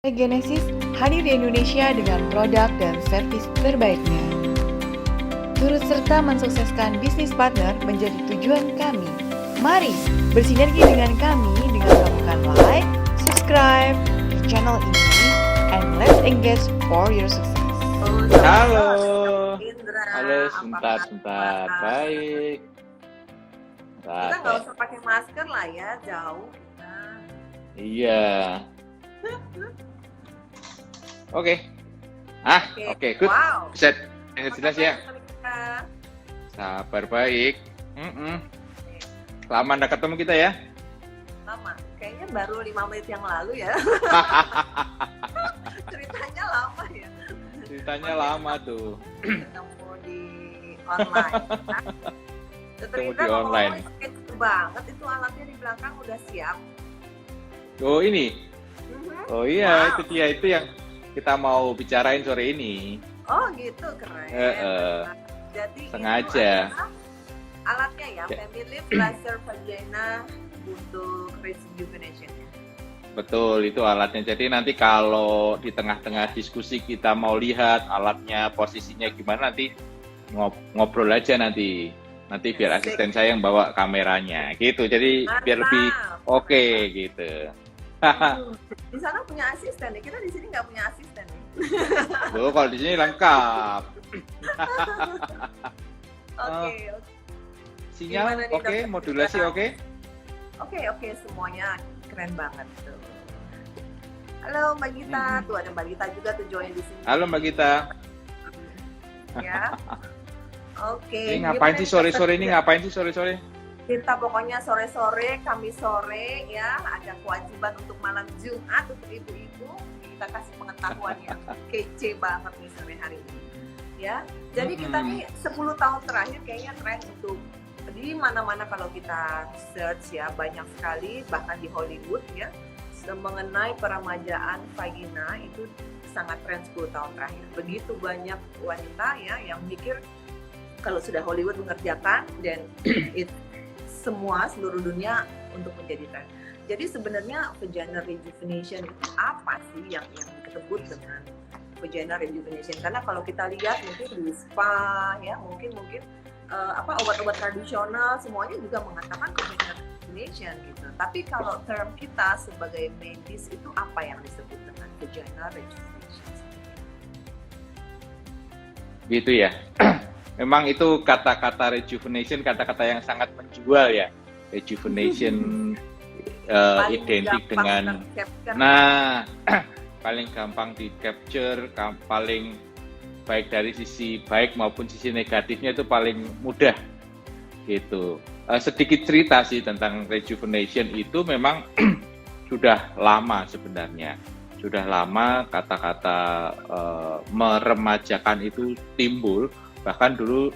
Genesis hadir di Indonesia dengan produk dan servis terbaiknya. Turut serta mensukseskan bisnis partner menjadi tujuan kami. Mari bersinergi dengan kami dengan melakukan like, subscribe di channel ini, and let's engage for your success. Halo, Indra, halo, apa sebentar, kabar? baik. Kita nggak usah pakai masker lah ya, jauh kita. Iya. Oke. Oke, good. Wow. Bisa jelas ya. Kita. Sabar baik. Lama nggak ketemu kita ya. Lama, kayaknya baru 5 menit yang lalu ya. Ceritanya lama ya. Ceritanya lama tuh. Ketemu di online. Ketemu di online. Kece banget itu alatnya di belakang udah siap. Oh ini. Oh iya, Wow. itu yang kita mau bicarain sore ini. Oh gitu, keren. Jadi sengaja. itu adalah alatnya ya, Family Laser Vagina untuk rejuvenation. Betul, itu alatnya. Jadi nanti kalau di tengah-tengah diskusi kita mau lihat alatnya, posisinya gimana, nanti ngobrol aja nanti. Nanti biar asisten saya yang bawa kameranya, gitu. Jadi biar lebih oke, gitu. Di sana punya asisten nih, kita di sini nggak punya asisten nih. Tuh, kalau di sini lengkap. Oke. Sinyal Gimana nih, oke, Dokter? modulasi oke. Oke, semuanya keren banget tuh. Halo Mbak Gita, tuh ada Mbak Gita juga tuh join di sini. Halo Mbak Gita. Ya. Oke. Ini ngapain sih sore-sore ini? Ngapain sih sore-sore? Kita pokoknya sore-sore, Kamis sore ya, ada kewajiban untuk malam Jumat untuk ibu-ibu. Kita kasih pengetahuan yang kece banget nih sore hari ini. Ya, jadi kita nih 10 tahun terakhir kayaknya tren untuk di mana-mana kalau kita search ya, banyak sekali bahkan di Hollywood ya, mengenai peremajaan vagina itu sangat tren 10 tahun terakhir. Begitu banyak wanita ya yang mikir kalau sudah Hollywood mengerjakan dan semua seluruh dunia untuk menjadi tren. Jadi sebenarnya vagina rejuvenation itu apa sih yang disebut dengan vagina rejuvenation? Karena kalau kita lihat mungkin di spa ya, mungkin obat-obat tradisional semuanya juga mengatakan vagina rejuvenation gitu. Tapi kalau term kita sebagai medis itu apa yang disebut dengan vagina rejuvenation? Gitu ya. Memang itu kata-kata rejuvenation, kata-kata yang sangat menjual ya. Rejuvenation identik dengan, paling gampang di capture, paling baik dari sisi baik maupun sisi negatifnya itu paling mudah gitu. Sedikit cerita sih tentang rejuvenation itu memang sudah lama sebenarnya. Sudah lama kata-kata meremajakan itu timbul. Bahkan dulu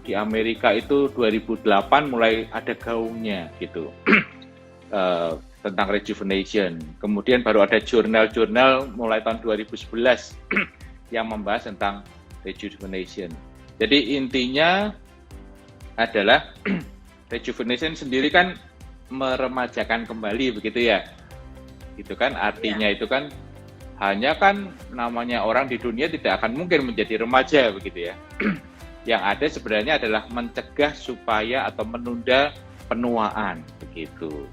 di Amerika itu 2008 mulai ada gaungnya gitu tentang rejuvenation. Kemudian baru ada jurnal-jurnal mulai tahun 2011 yang membahas tentang rejuvenation. Jadi intinya adalah rejuvenation sendiri kan meremajakan kembali begitu ya. Gitu kan artinya itu kan hanya kan namanya orang di dunia tidak akan mungkin menjadi remaja begitu ya. Yang ada sebenarnya adalah mencegah supaya atau menunda penuaan begitu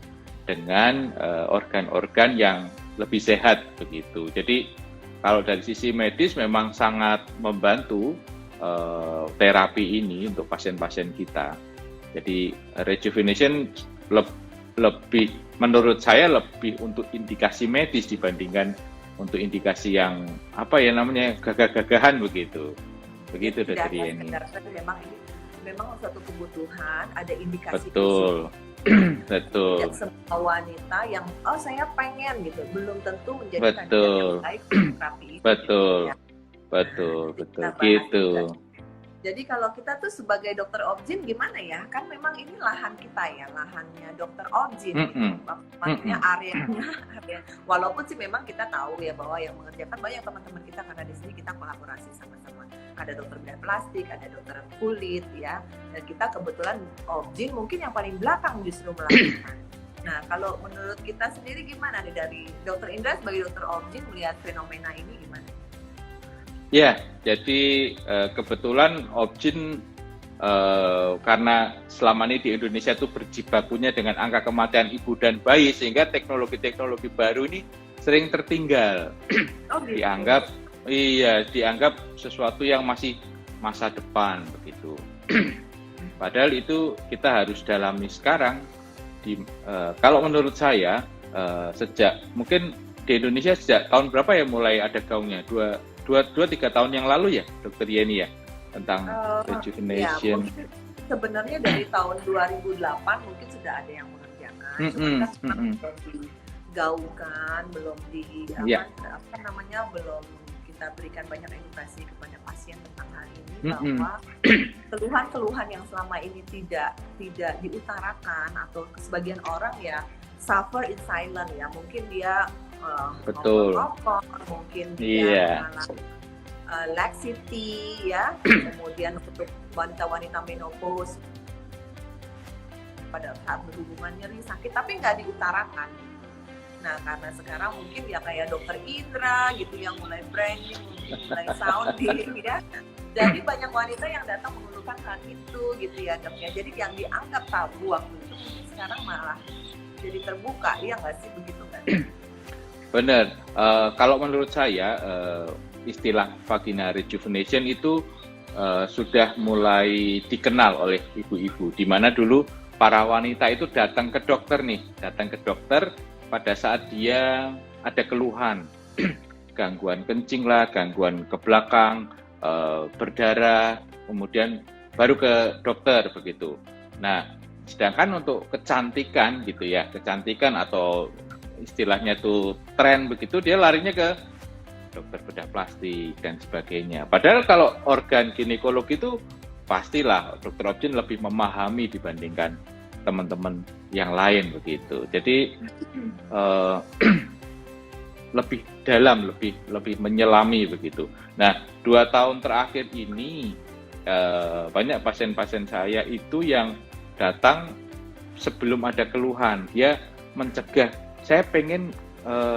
dengan organ-organ yang lebih sehat begitu. Jadi kalau dari sisi medis memang sangat membantu terapi ini untuk pasien-pasien kita. Jadi rejuvenation lebih menurut saya lebih untuk indikasi medis dibandingkan untuk indikasi yang apa ya namanya gagah-gagahan begitu dokter Yeni. Memang suatu kebutuhan, ada indikasi. Betul. Betul. Tidak semua wanita yang saya pengen gitu, belum tentu menjadi betul. Kandidat yang baik untuk terapi itu. Betul. Gitu, ya. Betul gitu. Jadi kalau kita tuh sebagai dokter obgyn gimana ya? Kan memang ini lahan kita ya, lahannya dokter obgyn. Gitu. Maksudnya areanya. Walaupun sih memang kita tahu ya bahwa yang mengerjakan banyak teman-teman kita karena di sini kita kolaborasi sama-sama. Ada dokter bedah plastik, ada dokter kulit ya. Dan kita kebetulan obgyn mungkin yang paling belakang justru melakukan. Nah, kalau menurut kita sendiri gimana nih dari Dokter Indra sebagai dokter objin melihat fenomena ini gimana? Ya, jadi kebetulan objin karena selama ini di Indonesia itu berjibakunya dengan angka kematian ibu dan bayi, sehingga teknologi-teknologi baru ini sering tertinggal. Oh, gitu. Dianggap sesuatu yang masih masa depan begitu. Padahal itu kita harus dalami sekarang. Kalau menurut saya sejak mungkin di Indonesia sejak tahun berapa ya mulai ada gaungnya? 2-3 tahun yang lalu ya, Dokter Yeni ya, tentang rejuvenation. Ya, sebenarnya dari tahun 2008 mungkin sudah ada yang mengerjakan. Belum digaungkan, belum belum kita berikan banyak edukasi kepada pasien tentang hal ini, bahwa keluhan-keluhan yang selama ini tidak diutarakan atau sebagian orang ya suffer in silent ya, mungkin dia rokok, mungkin dia laxity ya, kemudian untuk wanita-wanita menopause pada saat berhubungan nyeri sakit tapi nggak diutarakan. Nah, karena sekarang mungkin ya kayak Dokter Indra gitu yang mulai branding, mulai sounding ya. Jadi banyak wanita yang datang mengeluhkan hal itu gitu ya, Dok ya. Jadi yang dianggap tabu waktu itu mungkin sekarang malah jadi terbuka, ya nggak sih begitu kan? Benar. Kalau menurut saya istilah vagina rejuvenation itu sudah mulai dikenal oleh ibu-ibu. Di mana dulu para wanita itu datang ke dokter pada saat dia ada keluhan, gangguan kencing lah, gangguan ke belakang, berdarah, kemudian baru ke dokter begitu. Nah, sedangkan untuk kecantikan gitu ya, kecantikan atau istilahnya itu tren begitu, dia larinya ke dokter bedah plastik dan sebagainya. Padahal kalau organ ginekologi itu pastilah dokter objin lebih memahami dibandingkan teman-teman yang lain begitu. Jadi lebih dalam, lebih menyelami begitu. Nah, 2 tahun terakhir ini banyak pasien-pasien saya itu yang datang sebelum ada keluhan. Dia mencegah, saya pengen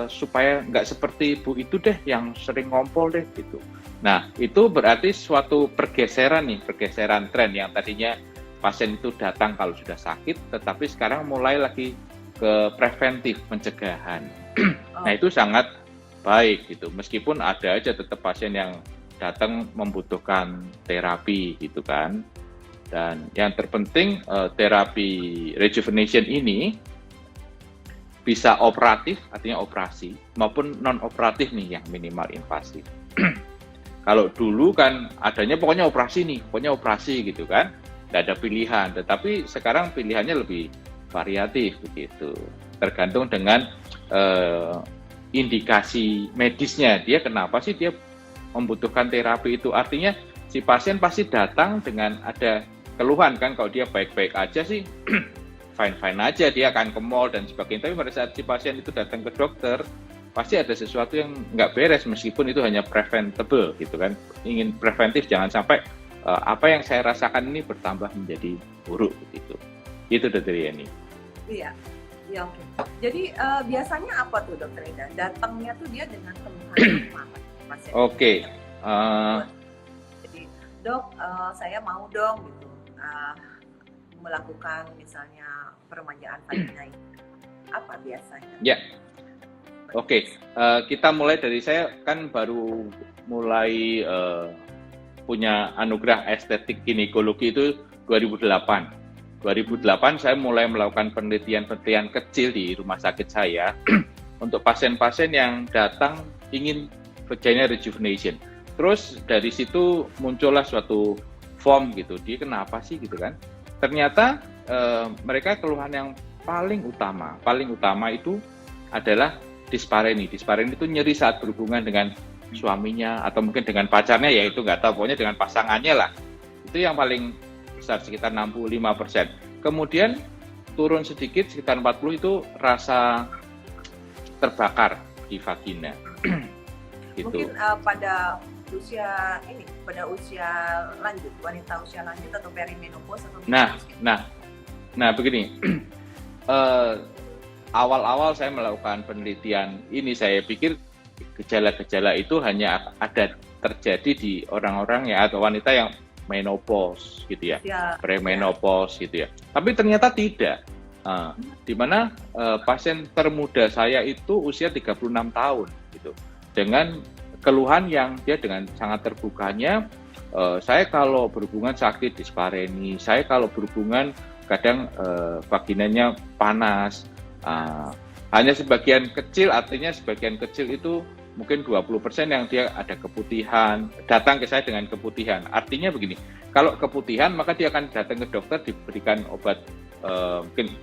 supaya nggak seperti ibu itu deh yang sering ngompol deh gitu. Nah, itu berarti suatu pergeseran tren yang tadinya pasien itu datang kalau sudah sakit, tetapi sekarang mulai lagi ke preventif, pencegahan. Nah, itu sangat baik gitu. Meskipun ada aja tetap pasien yang datang membutuhkan terapi gitu kan. Dan yang terpenting terapi rejuvenation ini bisa operatif, artinya operasi, maupun non-operatif nih yang minimal invasif. Kalau dulu kan adanya pokoknya operasi gitu kan. Tidak ada pilihan, tetapi sekarang pilihannya lebih variatif begitu, tergantung dengan indikasi medisnya. Dia kenapa sih dia membutuhkan terapi itu? Artinya si pasien pasti datang dengan ada keluhan kan. Kalau dia baik-baik aja sih fine-fine aja, dia akan ke mall dan sebagainya. Tapi pada saat si pasien itu datang ke dokter, pasti ada sesuatu yang nggak beres, meskipun itu hanya preventable gitu kan. Ingin preventif, jangan sampai apa yang saya rasakan ini bertambah menjadi buruk begitu. Itu Dokter Yeni. Iya, ya oke. Jadi biasanya apa tuh Dokter Ida? Datangnya tuh dia dengan keluhan apa? Oke. Jadi dok, saya mau dong gitu melakukan misalnya peremajaan vagina ini. Apa biasanya? Ya. Oke. Kita mulai dari, saya kan baru mulai punya anugerah estetik ginekologi itu 2008. 2008 saya mulai melakukan penelitian kecil di rumah sakit saya untuk pasien-pasien yang datang ingin vagina rejuvenation. Terus dari situ muncullah suatu form gitu. Dia kenapa sih gitu kan? Ternyata mereka keluhan yang paling utama itu adalah dispareni. Dispareni itu nyeri saat berhubungan dengan suaminya atau mungkin dengan pacarnya, ya itu nggak tahu, pokoknya dengan pasangannya lah. Itu yang paling besar, sekitar 65%. Kemudian turun sedikit, sekitar 40% itu rasa terbakar di vagina. Gitu. Mungkin pada usia lanjut, wanita usia lanjut atau perimenopause atau Nah begini. awal-awal saya melakukan penelitian ini, saya pikir gejala-gejala itu hanya ada terjadi di orang-orang ya atau wanita yang menopause gitu ya, premenopause gitu ya. Tapi ternyata tidak. Di mana pasien termuda saya itu usia 36 tahun gitu. Dengan keluhan yang dia dengan sangat terbukanya, saya kalau berhubungan sakit dispareni, saya kalau berhubungan kadang vaginanya panas. Hanya sebagian kecil, artinya sebagian kecil itu mungkin 20% yang dia ada keputihan, datang ke saya dengan keputihan. Artinya begini, kalau keputihan maka dia akan datang ke dokter, diberikan obat mungkin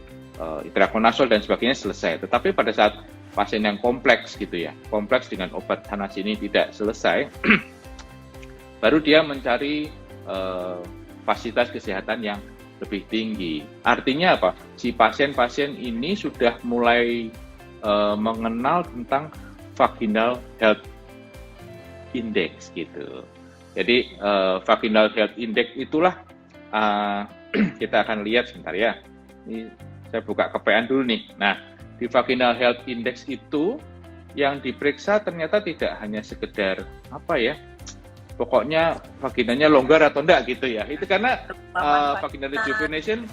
itrakonazol dan sebagainya, selesai. Tetapi pada saat pasien yang kompleks gitu ya, kompleks dengan obat sana sini tidak selesai, baru dia mencari fasilitas kesehatan yang lebih tinggi. Artinya apa? Si pasien-pasien ini sudah mulai mengenal tentang vaginal health index gitu. Jadi vaginal health index itulah kita akan lihat sebentar ya. Ini saya buka kepean dulu nih. Nah, di vaginal health index itu yang diperiksa ternyata tidak hanya sekedar apa ya, pokoknya vaginanya longgar atau enggak gitu ya. Itu karena vaginal rejuvenation,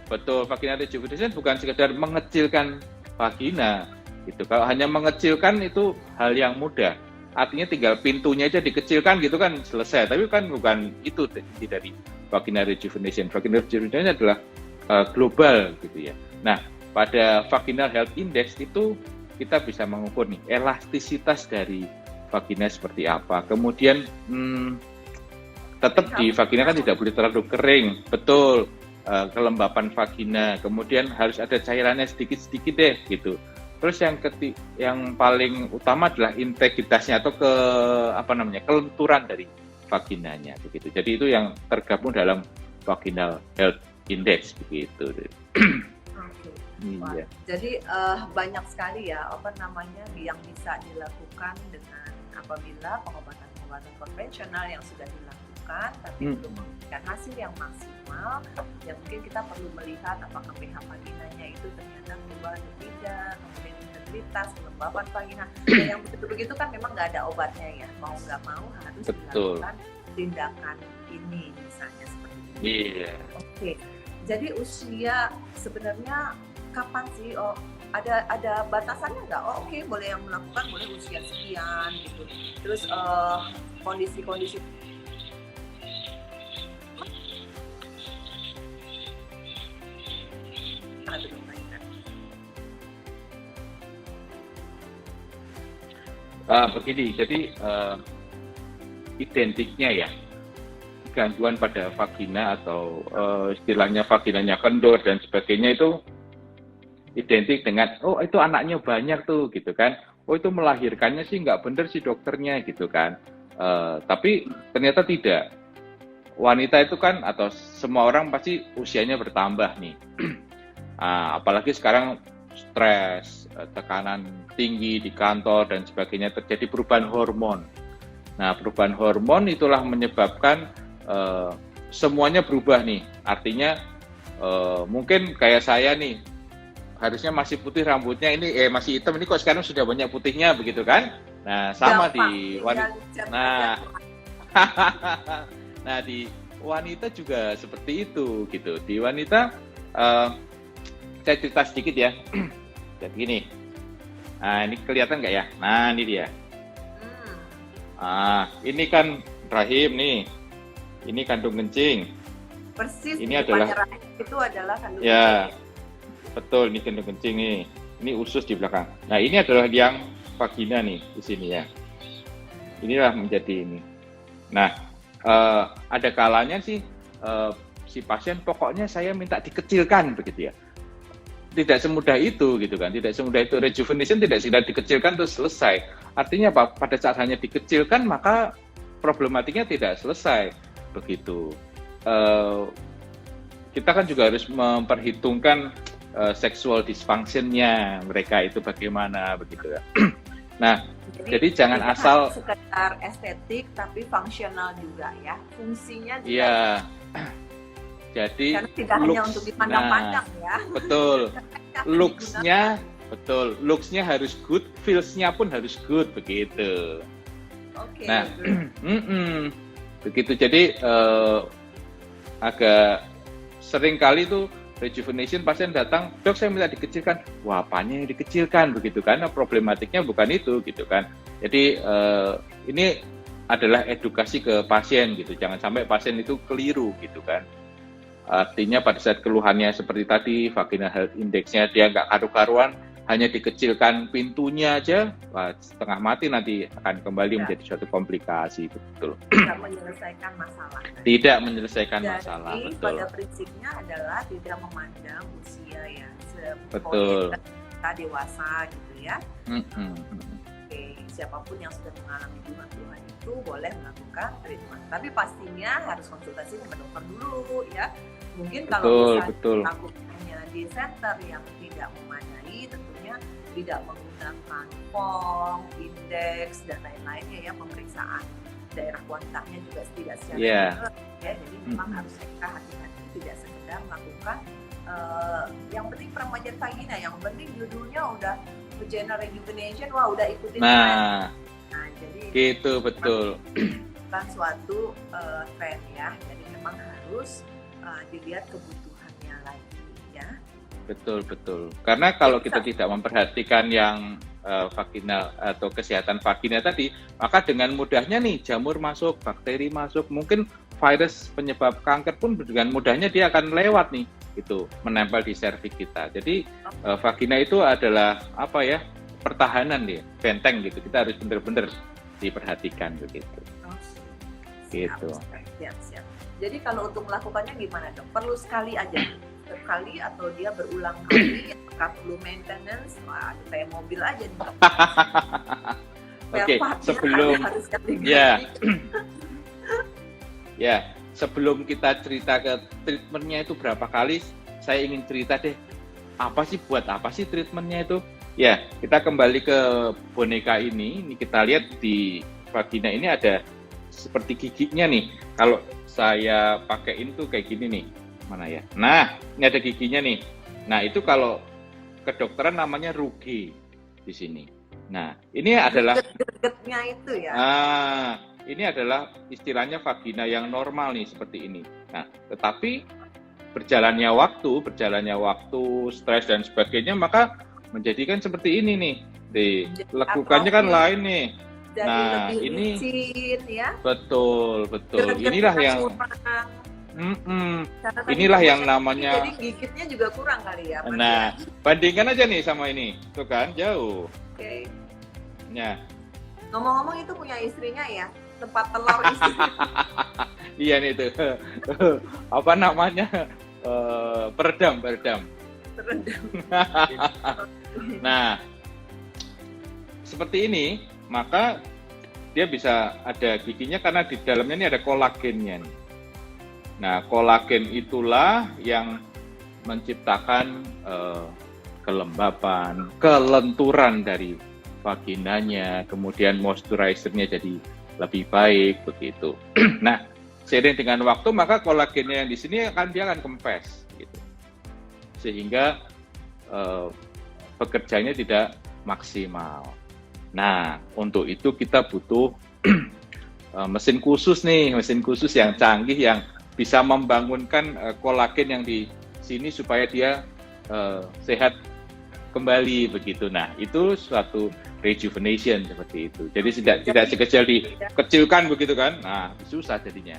betul, vaginal rejuvenation bukan sekedar mengecilkan vagina gitu. Kalau hanya mengecilkan itu hal yang mudah. Artinya tinggal pintunya aja dikecilkan gitu kan selesai. Tapi kan bukan itu dari vaginal rejuvenation. Vaginal rejuvenation adalah global gitu ya. Nah, pada vaginal health index itu kita bisa mengukur nih elastisitas dari vagina seperti apa. Kemudian tetap di vagina kan tidak boleh terlalu kering, betul. Kelembapan vagina. Kemudian harus ada cairannya sedikit-sedikit deh gitu. Terus yang paling utama adalah integritasnya atau kelenturan dari vaginanya begitu. Jadi itu yang tergabung dalam vaginal health index begitu. Iya. Jadi banyak sekali ya yang bisa dilakukan dengan apabila pengobatan konvensional yang sudah dilakukan tapi belum memberikan hasil yang maksimal, ya mungkin kita perlu melihat apakah pH vaginanya itu ternyata berubah atau tidak, kemudian integritas, kelembapan vagina. Yang begitu kan memang nggak ada obatnya ya, mau nggak mau harus dilakukan tindakan ini misalnya seperti ini. Iya. Oke. Jadi usia sebenarnya kapan sih? Oh, ada batasannya nggak? Oh, oke, boleh yang melakukan boleh usia sekian gitu. Terus kondisi-kondisi begini, jadi identiknya ya gangguan pada vagina atau istilahnya vaginanya kendor dan sebagainya itu identik dengan itu anaknya banyak tuh gitu kan, itu melahirkannya sih nggak bener sih dokternya gitu kan, tapi ternyata tidak. Wanita itu kan atau semua orang pasti usianya bertambah nih, apalagi sekarang stres, tekanan tinggi di kantor dan sebagainya, terjadi perubahan hormon. Nah, perubahan hormon itulah menyebabkan semuanya berubah nih. Artinya mungkin kayak saya nih, harusnya masih putih rambutnya, ini masih hitam, ini kok sekarang sudah banyak putihnya begitu kan? Nah, sama di wanita. Nah, di wanita juga seperti itu gitu. Di wanita saya cerita sedikit ya. Jadi gini. Nah, ini kelihatan nggak ya? Nah, ini dia. Ini kan rahim nih. Ini kandung kencing. Persis ini adalah rahim itu adalah kandung ya, kencing. Betul, ini kandung kencing nih. Ini usus di belakang. Nah, ini adalah yang vagina nih di sini ya. Inilah menjadi ini. Nah, ada kalanya sih si pasien pokoknya saya minta dikecilkan begitu ya. Tidak semudah itu gitu kan, tidak semudah itu. Rejuvenation tidak sekedar dikecilkan terus selesai. Artinya apa? Pada saat hanya dikecilkan maka problematiknya tidak selesai begitu. Kita kan juga harus memperhitungkan sexual dysfunction-nya mereka itu bagaimana begitu ya. Nah, jadi jangan asal sekedar estetik tapi fungsional juga ya, fungsinya juga. Iya. Jadi karena tidak hanya untuk dipandang-pandang ya. Betul. Looks-nya betul. Looks-nya harus good, feels-nya pun harus good begitu. Oke. Nah, begitu. Jadi agak sering kali tuh rejuvenation pasien datang, dok saya minta dikecilkan. Wah, apanya yang dikecilkan begitu kan? Nah, problematiknya bukan itu gitu kan. Jadi ini adalah edukasi ke pasien gitu. Jangan sampai pasien itu keliru gitu kan. Artinya pada saat keluhannya seperti tadi, vaginal health index-nya dia nggak karu-karuan, hanya dikecilkan pintunya aja, wah, setengah mati nanti akan kembali menjadi suatu komplikasi, betul. Tidak menyelesaikan masalah. Tidak menyelesaikan Jadi, masalah, betul. pada prinsipnya adalah tidak memandang usia ya, Betul. kita dewasa gitu ya. Mm-mm. Oke, siapapun yang sudah mengalami keluhan itu boleh melakukan treatment. Tapi pastinya harus konsultasi sama dokter dulu ya. Mungkin kalau misalnya lakukannya di center yang tidak memadai, tentunya tidak menggunakan form, indeks dan lain-lainnya ya, pemeriksaan daerah kuantitasnya juga tidak secara benar ya. Jadi memang harus kita hati-hati, tidak sekedar melakukan yang penting peremajaan vagina, yang penting judulnya udah vaginal rejuvenation, wah udah ikutin tren. Nah, jadi gitu betul. Bukan suatu tren ya. Jadi memang harus dilihat kebutuhannya lagi ya. Betul. Karena kalau kita tidak memperhatikan yang vaginal atau kesehatan vagina tadi, maka dengan mudahnya nih jamur masuk, bakteri masuk, mungkin virus penyebab kanker pun dengan mudahnya dia akan lewat nih, gitu, menempel di serviks kita. Jadi vagina itu adalah apa ya, pertahanan dia, benteng gitu. Kita harus benar-benar diperhatikan begitu. Gitu. Siap. Jadi kalau untuk melakukannya gimana dok? Perlu sekali aja, sekali atau dia berulang kali? Apakah perlu maintenance? Wah, kayak mobil aja nih. Oke, sebelum sebelum kita cerita ke treatmentnya itu berapa kali, saya ingin cerita deh, buat apa sih treatmentnya itu? Ya, kita kembali ke boneka ini kita lihat di vagina ini ada seperti giginya nih. Kalau saya pakein tuh kayak gini nih, mana ya? Nah, ini ada giginya nih. Nah, itu kalau kedokteran namanya ruge di sini. Nah, ini adalah gregetnya itu ya. Ini adalah istilahnya vagina yang normal nih seperti ini. Nah, tetapi berjalannya waktu, stres dan sebagainya, maka menjadikan seperti ini nih. Lekukannya kan lain nih. Jadi nah, lebih ini licin ya. Betul. Inilah yang inilah yang namanya. Jadi gigitnya juga kurang kali ya. Nah, bandingkan aja nih sama ini. Tuh kan, jauh. Oke. Ya. Ngomong-ngomong itu punya istrinya ya, tempat telur istri. Iya nih itu. Apa namanya? Peredam. Nah, seperti ini, maka dia bisa ada giginya karena di dalamnya ini ada kolagennya nih. Nah, kolagen itulah yang menciptakan kelembapan, kelenturan dari vaginanya, kemudian moisturizer-nya jadi lebih baik begitu. Nah, seiring dengan waktu maka kolagennya yang di sini dia akan kempes gitu. Sehingga pekerjaannya tidak maksimal. Nah, untuk itu kita butuh mesin khusus yang canggih yang bisa membangunkan kolagen yang di sini supaya dia sehat kembali begitu. Nah, itu suatu rejuvenation seperti itu. Jadi tidak sekecil dikecilkan begitu kan. Nah, susah jadinya.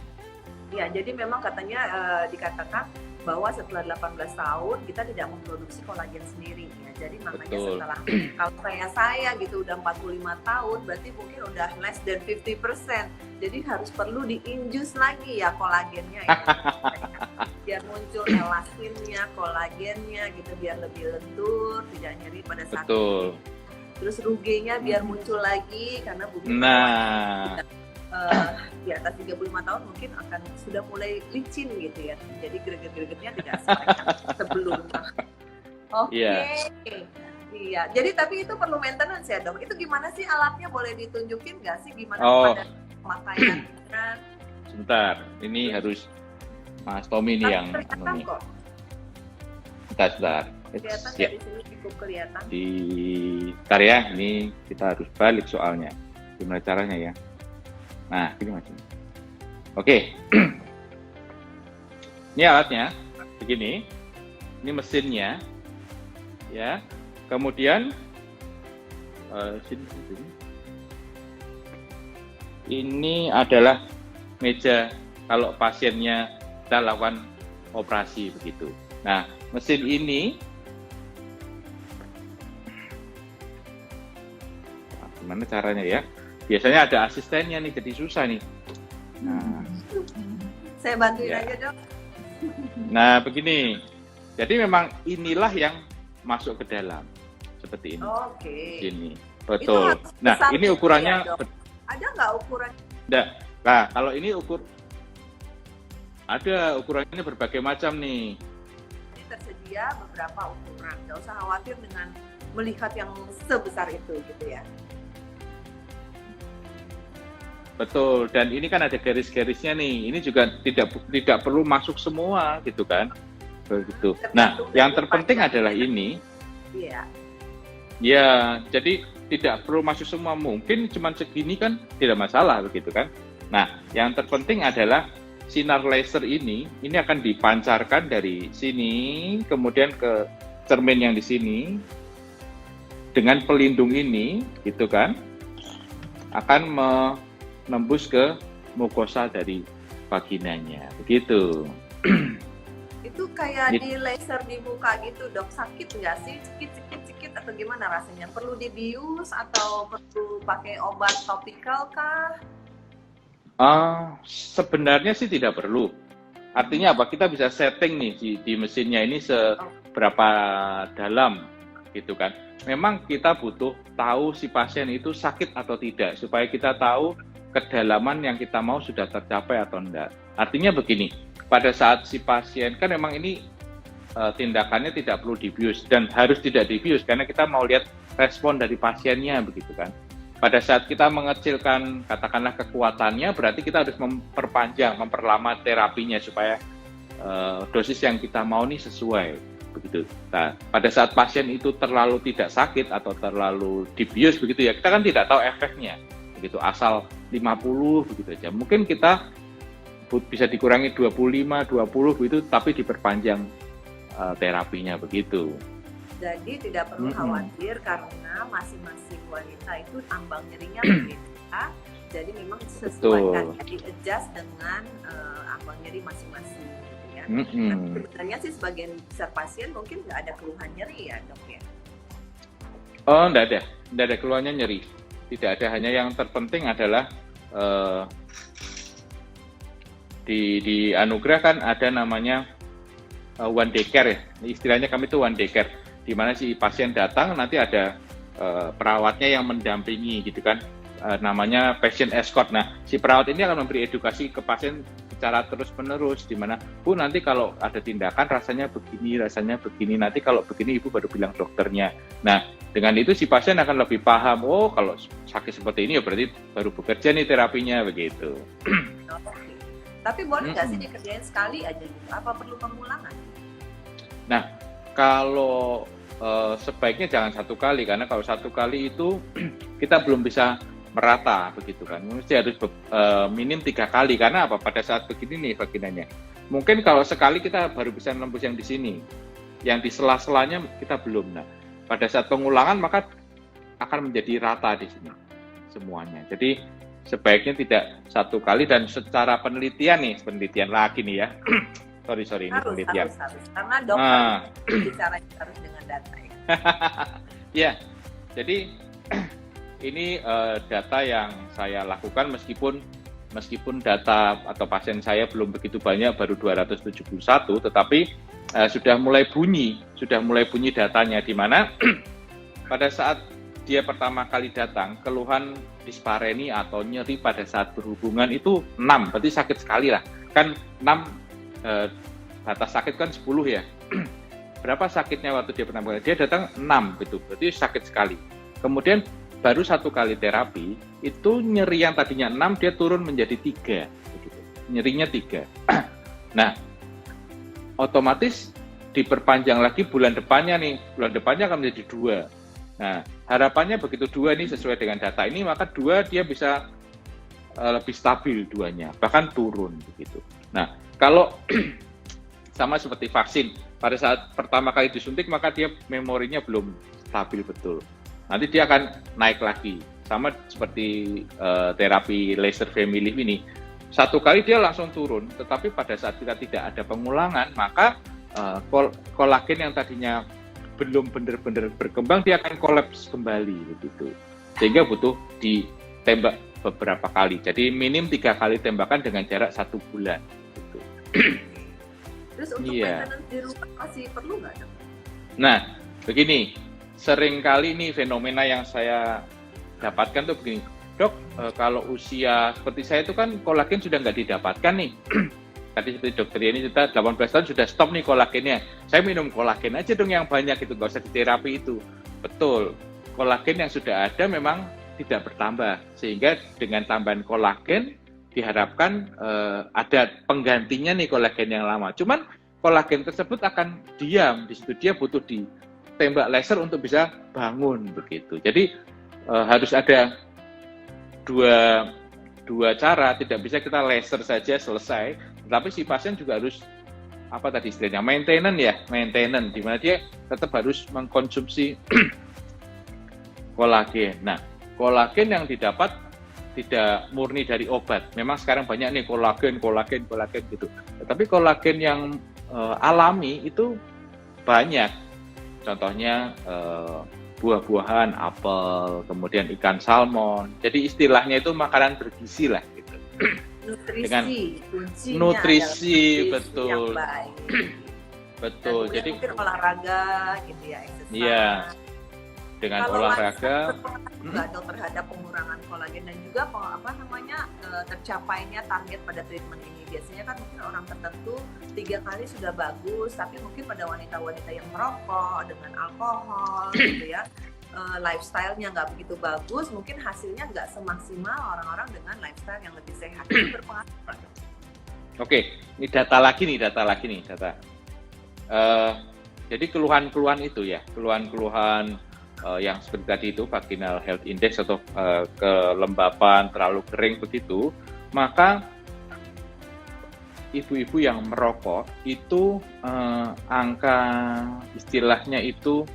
Ya, jadi memang katanya dikatakan bahwa setelah 18 tahun kita tidak memproduksi kolagen sendiri ya. Jadi makanya setelah kalau saya gitu udah 45 tahun berarti mungkin udah less than 50%. Jadi harus perlu diinjus lagi ya kolagennya ya. Biar muncul elasinnya, kolagennya gitu biar lebih lentur, tidak nyeri pada saat ini. Terus rugenya biar muncul lagi karena bumi di atas 35 tahun mungkin akan sudah mulai licin gitu ya. Jadi greget-gregetnya tidak sebanyak sebelumnya. Oke. Iya. Jadi tapi itu perlu maintenance ya dok. Itu gimana sih alatnya, boleh ditunjukin nggak sih gimana pada pemakaiannya? Sebentar, ini harus Mas Tommy nih yang Sebentar. kelihatan Ya, dari sini cukup kelihatan. Bentar ya, ini kita harus balik soalnya. Gimana caranya ya? Nah, ini macam. Oke. Ini alatnya, begini. Ini mesinnya, ya. Kemudian sini. Ini adalah meja kalau pasiennya kita lakukan operasi begitu. Nah, mesin ini gimana caranya ya? Biasanya ada asistennya nih, jadi susah nih. Nah, Saya bantuin Ya. aja dok. nah begini. Jadi memang inilah yang masuk ke dalam seperti ini. Oke. Ini betul. harus Nah, besar ini gitu ukurannya. ya, Dok? Ada nggak ukuran? Nah, kalau ini ada ukurannya berbagai macam nih. Ini tersedia beberapa ukuran. Nggak usah khawatir dengan melihat yang sebesar itu gitu ya. Betul, dan ini kan ada garis-garisnya nih. Ini juga tidak perlu masuk semua gitu kan. Begitu. Nah, Tergantung yang dari terpenting panjang. adalah ini. Iya. Ya, jadi tidak perlu masuk semua. Mungkin cuma segini kan tidak masalah begitu kan. Nah, yang terpenting adalah sinar laser ini akan dipancarkan dari sini, kemudian ke cermin yang di sini. Dengan pelindung ini, gitu kan, akan menembus ke mukosa dari vaginanya, begitu. Itu kayak Gitu. di laser di muka gitu dok, sakit nggak sih? Sikit atau gimana rasanya? Perlu dibius atau perlu pakai obat topikal kah? Sebenarnya sih tidak perlu. Artinya apa? Kita bisa setting nih di mesinnya ini seberapa dalam, gitu kan. Memang kita butuh tahu si pasien itu sakit atau tidak, supaya kita tahu kedalaman yang kita mau sudah tercapai atau enggak. Artinya begini, pada saat si pasien, kan memang ini tindakannya tidak perlu dibius, dan harus tidak dibius, karena kita mau lihat respon dari pasiennya, begitu kan. Pada saat kita mengecilkan, katakanlah kekuatannya, berarti kita harus memperpanjang, memperlama terapinya, supaya dosis yang kita mau nih sesuai, begitu. Nah, pada saat pasien itu terlalu tidak sakit atau terlalu dibius, begitu ya, kita kan tidak tahu efeknya, begitu, asal 50 begitu aja. Mungkin kita bisa dikurangi 25, 20 begitu, tapi diperpanjang terapinya begitu. Jadi tidak perlu khawatir karena masing-masing wanita itu ambang nyerinya berbeda. Jadi memang sesuaikan, di-adjust dengan ambang nyeri masing-masing gitu ya. Tapi sebenarnya sih sebagian besar pasien mungkin nggak ada keluhan nyeri ya dok ya? Oh, enggak ada keluhannya nyeri. Tidak ada, hanya yang terpenting adalah di anugerah kan ada namanya one day care ya. Istilahnya kami itu one day care, di mana si pasien datang nanti ada perawatnya yang mendampingi gitu kan, namanya patient escort. Nah, si perawat ini akan memberi edukasi ke pasien secara terus-menerus, di mana Bu nanti kalau ada tindakan rasanya begini, nanti kalau begini Ibu baru bilang dokternya. Nah, dengan itu si pasien akan lebih paham, oh kalau sakit seperti ini ya berarti baru bekerja nih terapinya, begitu. Oke. Tapi boleh nggak sih dikerjain sekali aja gitu? Apa perlu pengulangan? Nah, kalau sebaiknya jangan satu kali, karena kalau satu kali itu kita belum bisa merata, begitu kan. Mesti harus minim 3 kali, karena apa? Pada saat begini nih vaginanya. Mungkin kalau sekali kita baru bisa nembus yang di sini, yang di sela-selanya kita belum. Nah, pada saat pengulangan maka akan menjadi rata di sini semuanya. Jadi sebaiknya tidak satu kali, dan secara penelitian lagi nih ya. sorry ini penelitian. Harus. Karena dokter bicara harus dengan data ya. Ya, jadi ini data yang saya lakukan meskipun data atau pasien saya belum begitu banyak, baru 271, tetapi sudah mulai bunyi datanya, di mana pada saat dia pertama kali datang, keluhan dispareni atau nyeri pada saat berhubungan itu 6, berarti sakit sekali lah. Kan 6, batas sakit kan 10 ya. Berapa sakitnya waktu dia pertama kali? Dia datang 6 gitu, berarti sakit sekali. Kemudian baru 1 kali terapi, itu nyeri yang tadinya 6, dia turun menjadi 3. Begitu. Nyerinya 3. Nah, otomatis diperpanjang lagi bulan depannya nih, bulan depannya akan menjadi 2. Nah, harapannya begitu 2 ini sesuai dengan data ini, maka 2 dia bisa lebih stabil 2-nya, bahkan turun begitu. Nah, kalau sama seperti vaksin, pada saat pertama kali disuntik maka dia memorinya belum stabil betul. Nanti dia akan naik lagi. Sama seperti terapi laser family ini. 1 kali dia langsung turun, tetapi pada saat kita tidak ada pengulangan, maka kolagen yang tadinya belum benar-benar berkembang, dia akan kolaps kembali begitu. Sehingga butuh ditembak beberapa kali. Jadi minim 3 kali tembakan dengan jarak 1 bulan. Gitu. Terus untuk maintenance di rumah masih perlu nggak, Dok? Nah, begini, sering kali ini fenomena yang saya dapatkan tuh begini, Dok, kalau usia seperti saya itu kan kolagen sudah nggak didapatkan nih. Tadi seperti dokter ini kita 18 tahun sudah stop nih kolagennya. Saya minum kolagen aja dong yang banyak itu, nggak usah diterapi itu. Betul, kolagen yang sudah ada memang tidak bertambah, sehingga dengan tambahan kolagen diharapkan ada penggantinya nih kolagen yang lama. Cuman kolagen tersebut akan diam di situ, dia butuh ditembak laser untuk bisa bangun begitu. Jadi harus ada dua cara, tidak bisa kita laser saja selesai, tetapi si pasien juga harus apa tadi istilahnya maintenance, di mana dia tetap harus mengkonsumsi kolagen. Nah, kolagen yang didapat tidak murni dari obat. Memang sekarang banyak nih kolagen gitu. Tetapi kolagen yang alami itu banyak. Contohnya buah-buahan, apel, kemudian ikan salmon. Jadi istilahnya itu makanan bergizi lah gitu. Nutrisi betul. Yang baik. Betul. Dan jadi mungkin olahraga gitu ya, exercise. Iya. Dengan kalau olahraga nggak dong terhadap pengurangan kolagen dan juga tercapainya target pada treatment ini. Biasanya kan mungkin orang tertentu 3 kali sudah bagus, tapi mungkin pada wanita-wanita yang merokok dengan alkohol gitu ya, lifestyle-nya nggak begitu bagus, mungkin hasilnya nggak semaksimal orang-orang dengan lifestyle yang lebih sehat. Itu berpengaruh. Oke, ini data lagi nih. Jadi keluhan-keluhan itu ya, keluhan-keluhan yang seperti tadi itu vaginal health index atau kelembapan, terlalu kering begitu, maka ibu-ibu yang merokok itu angka istilahnya itu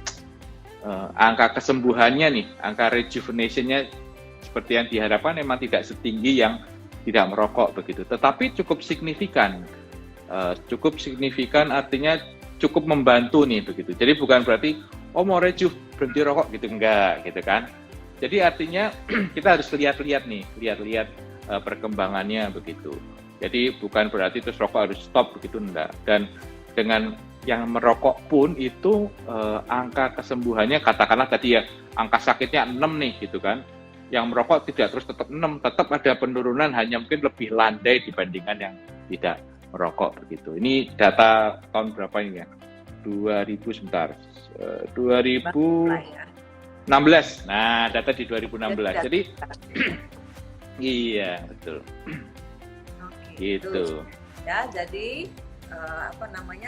angka kesembuhannya nih, angka rejuvenation-nya seperti yang diharapkan memang tidak setinggi yang tidak merokok begitu, tetapi cukup signifikan artinya cukup membantu nih begitu. Jadi bukan berarti mau rejuv berhenti rokok gitu, enggak gitu kan. Jadi artinya kita harus lihat perkembangannya begitu. Jadi bukan berarti terus rokok harus stop begitu, enggak. Dan dengan yang merokok pun itu angka kesembuhannya katakanlah tadi ya angka sakitnya 6 nih gitu kan. Yang merokok tidak terus tetap 6, tetap ada penurunan, hanya mungkin lebih landai dibandingkan yang tidak merokok begitu. Ini data tahun berapa ini ya? 2016. Nah, data di 2016. Jadi iya, betul. Gitu. Ya, jadi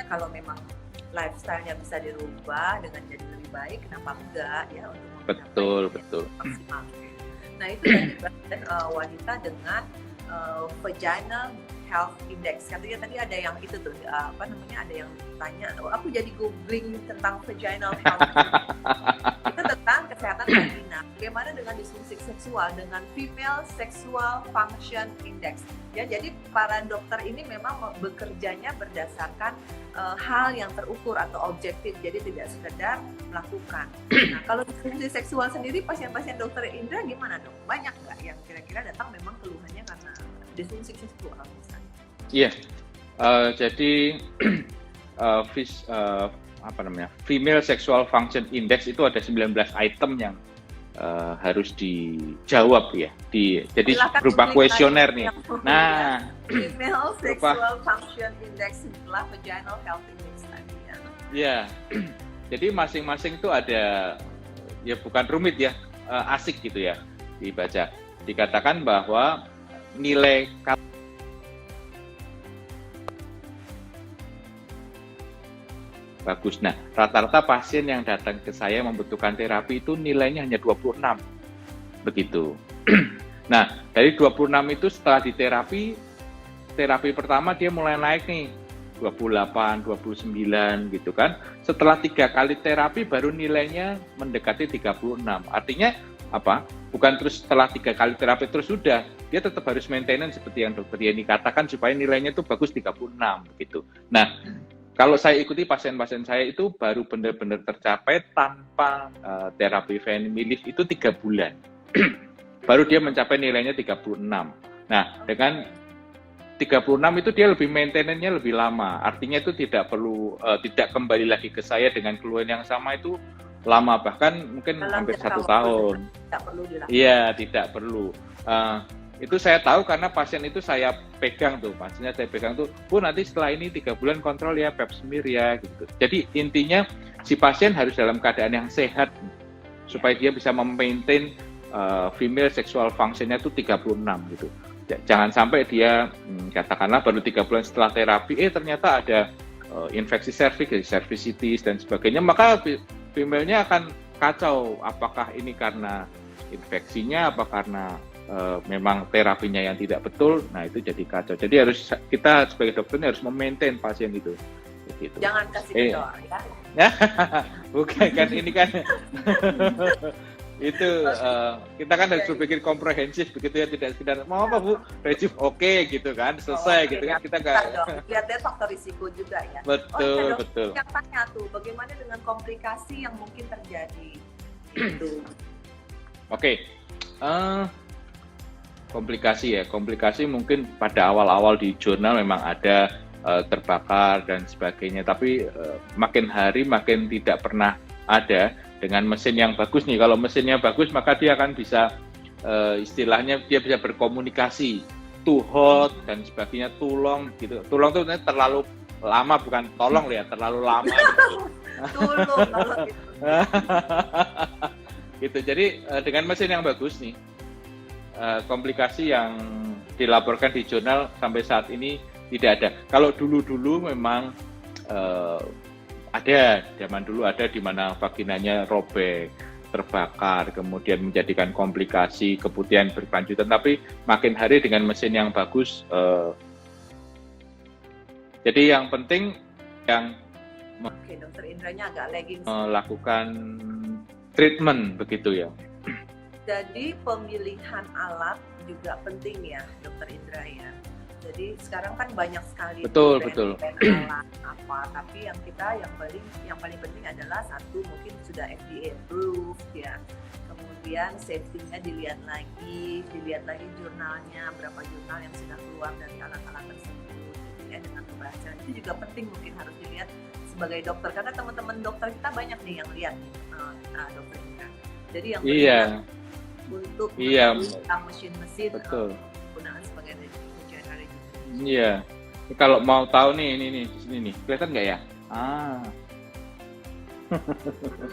kalau memang lifestyle-nya bisa dirubah dengan jadi lebih baik, kenapa enggak ya untuk betul. Maksimal. Nah, itu dari bagian wanita dengan vaginal health index. Katanya tadi ada yang itu tuh ada yang tanya, aku jadi googling tentang vaginal health index. Itu tentang kesehatan vagina. Bagaimana dengan disfungsi seksual, dengan female sexual function index. Ya, jadi para dokter ini memang bekerjanya berdasarkan hal yang terukur atau objektif, jadi tidak sekedar melakukan. Nah, kalau disfungsi seksual sendiri, pasien-pasien dokter Indra gimana dok? Banyak nggak yang kira-kira datang memang keluhannya karena disfungsi seksual misalnya? Iya, jadi female sexual function index itu ada 19 item yang harus dijawab ya. Jadi berupa kuesioner nih. Nah, female sexual function index setelah vaginal health index tadi ya. Iya. Jadi masing-masing itu ada, ya bukan rumit ya, asik gitu ya dibaca. Dikatakan bahwa nilai bagus. Nah, rata-rata pasien yang datang ke saya membutuhkan terapi itu nilainya hanya 26, begitu. Nah, dari 26 itu setelah diterapi, terapi pertama dia mulai naik nih, 28, 29 gitu kan. Setelah 3 kali terapi baru nilainya mendekati 36. Artinya apa? Bukan terus setelah 3 kali terapi terus sudah, dia tetap harus maintenance seperti yang Dokter Yeni katakan supaya nilainya itu bagus 36 begitu. Nah, kalau saya ikuti pasien-pasien saya itu baru benar-benar tercapai tanpa terapi Femilif itu 3 bulan. Baru dia mencapai nilainya 36. Nah, dengan 36 itu dia lebih maintenance-nya lebih lama. Artinya itu tidak perlu tidak kembali lagi ke saya dengan keluhan yang sama itu lama, bahkan mungkin Dalam hampir jangka 1 waktu tahun. tidak perlu dilakukan. Iya, tidak perlu. Itu saya tahu karena pasien itu saya pegang tuh, pasiennya saya pegang tuh, Bu nanti setelah ini 3 bulan kontrol ya, pap smear ya, gitu. Jadi intinya si pasien harus dalam keadaan yang sehat supaya dia bisa memaintain female sexual function-nya itu 36 gitu. Jangan sampai dia katakanlah baru 3 bulan setelah terapi, ternyata ada infeksi serviks, cervicitis dan sebagainya, maka female-nya akan kacau. Apakah ini karena infeksinya, apa karena memang terapinya yang tidak betul? Nah itu jadi kacau. Jadi harus kita sebagai dokternya harus memaintain pasien itu. Gitu. Jangan kasih kendor ya. Bukan kan ini kan itu kita kan harus berpikir komprehensif begitu ya, tidak sekedar mau apa Bu regime oke gitu kan selesai gitu kan, kita nggak lihatnya faktor risiko juga ya. Betul betul. Yang tanya tuh bagaimana dengan komplikasi yang mungkin terjadi itu. Oke. Komplikasi mungkin pada awal-awal di jurnal memang ada terbakar dan sebagainya, tapi makin hari makin tidak pernah ada. Dengan mesin yang bagus nih, kalau mesinnya bagus maka dia akan bisa istilahnya dia bisa berkomunikasi, too hot dan sebagainya, tulong gitu. Tulong itu terlalu lama, bukan tolong ya, terlalu lama gitu. Tulung kalau gitu. Gitu. Jadi dengan mesin yang bagus nih, komplikasi yang dilaporkan di jurnal sampai saat ini tidak ada. Kalau dulu-dulu memang ada, zaman dulu ada di mana vaginanya robek, terbakar, kemudian menjadikan komplikasi keputihan berkelanjutan. Tapi makin hari dengan mesin yang bagus, jadi yang penting yang Oke, Dokter Indranya agak lagging. Melakukan treatment begitu ya. Jadi pemilihan alat juga penting ya, Dokter Indra ya. Jadi sekarang kan banyak sekali betul alat apa, tapi yang paling penting adalah satu mungkin sudah FDA approved ya. Kemudian safety-nya dilihat lagi jurnalnya, berapa jurnal yang sudah keluar dari alat-alat tersebut ya, dengan pembahasan itu juga penting, mungkin harus dilihat sebagai dokter karena teman-teman dokter kita banyak nih yang lihat dokter kita. Jadi yang untuk tentang mesin-mesin penggunaan sebagai Iya. Kalau mau tahu nih, ini di sini nih. Kelihatan nggak ya?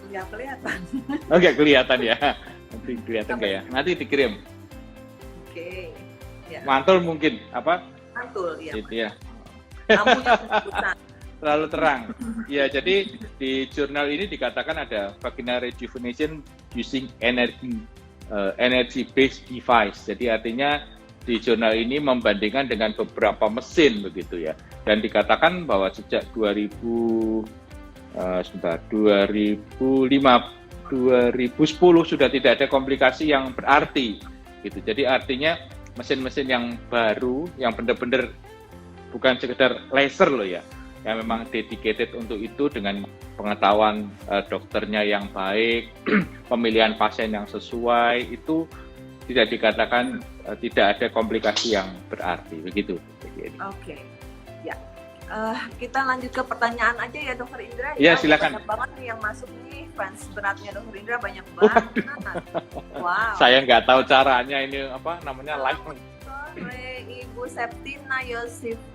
Nggak kelihatan. Oh, nggak kelihatan ya. Nanti kelihatan nggak ya? Nanti dikirim. Oke. Ya. Mantul mungkin apa? Mantul ya. Gitu ya. Lampunya keputusan. Terlalu terang. Ya, jadi di jurnal ini dikatakan ada vaginal rejuvenation using energy based device. Jadi artinya di jurnal ini membandingkan dengan beberapa mesin begitu ya, dan dikatakan bahwa sejak 2010 sudah tidak ada komplikasi yang berarti gitu. Jadi artinya mesin-mesin yang baru yang benar-benar bukan sekedar laser loh ya, yang memang dedicated untuk itu dengan pengetahuan dokternya yang baik, pemilihan pasien yang sesuai, itu tidak dikatakan tidak ada komplikasi yang berarti begitu. Oke, ya. Kita lanjut ke pertanyaan aja ya Dokter Indra. Ya silakan. Banyak banget nih yang masuk nih, fans beratnya Dokter Indra banyak banget. Wow. Saya nggak tahu caranya ini apa namanya live. Sore Ibu Septina